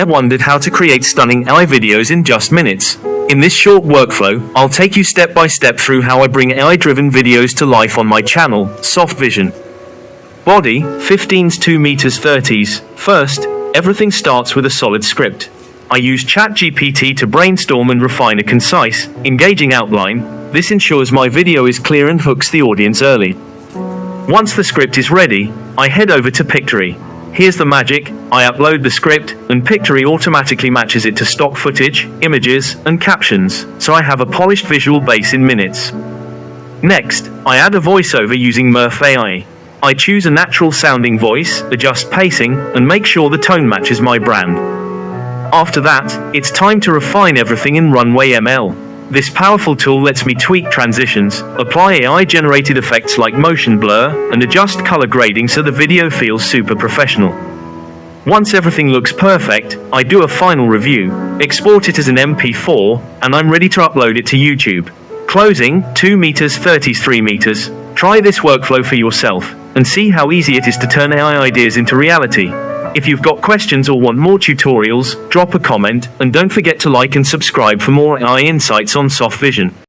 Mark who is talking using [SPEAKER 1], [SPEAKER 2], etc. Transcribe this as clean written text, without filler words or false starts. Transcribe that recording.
[SPEAKER 1] I wondered how to create stunning AI videos in just minutes. In this short workflow, I'll take you step by step through how I bring AI-driven videos to life on my channel, Soft Vision. Body, 15s 2 meters 30s. First, everything starts with a solid script. I use ChatGPT to brainstorm and refine a concise, engaging outline. This ensures my video is clear and hooks the audience early. Once the script is ready, I head over to Pictory. Here's the magic: I upload the script, and Pictory automatically matches it to stock footage, images, and captions, so I have a polished visual base in minutes. Next, I add a voiceover using Murf AI. I choose a natural-sounding voice, adjust pacing, and make sure the tone matches my brand. After that, it's time to refine everything in Runway ML. This powerful tool lets me tweak transitions, apply AI-generated effects like motion blur, and adjust color grading so the video feels super professional. Once everything looks perfect, I do a final review, export it as an MP4, and I'm ready to upload it to YouTube. Closing, 2 meters 33 meters. Try this workflow for yourself, and see how easy it is to turn AI ideas into reality. If you've got questions or want more tutorials, drop a comment, and don't forget to like and subscribe for more AI insights on Soft Vision.